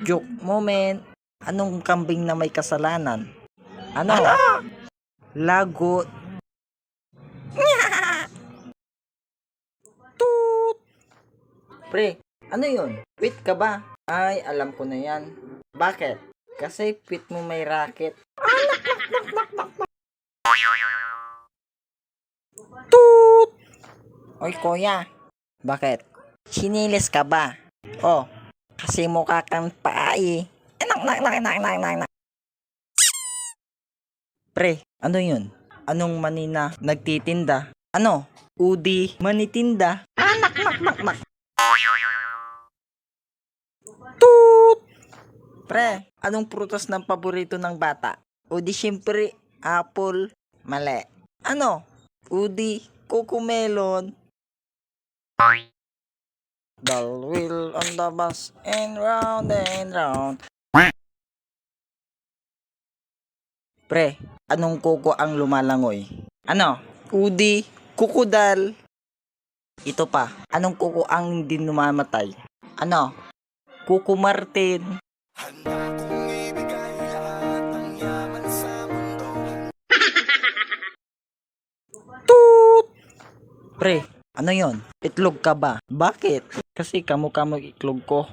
Joke moment. Anong kambing na may kasalanan? Ano? Lagot. Toot! Pre, ano yun? Quit ka ba? Ay, alam ko na yan. Bakit? Kasi quit mo may racket. Toot! Oy, kuya. Bakit? Sinilis ka ba? Oh, kasi mukha kang paay. Pre, ano yun? Anong manina nagtitinda? Ano? Udi manitinda? Toot! Pre, anong prutas ng paborito ng bata? Udi syempre, apple. Mali. Ano? Udi, cocomelon. The wheel on the bus and round and round. Pre, anong kuko ang lumalangoy? Ano? Udi, kukudal. Ito pa, anong kuko ang hindi numamatay? Ano? Kuko Martin. Toot! Pre, ano yon? Itlog ka ba? Bakit? Kasi kamukha mo itlog ko.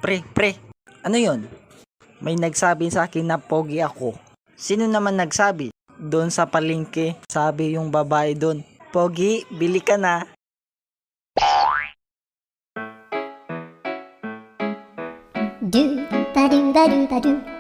Pre, ano yon? May nagsabi sa akin na pogi ako. Sino naman nagsabi? Doon sa palengke, sabi yung babae doon, pogi, bili ka na. Do ba do ba do ba do.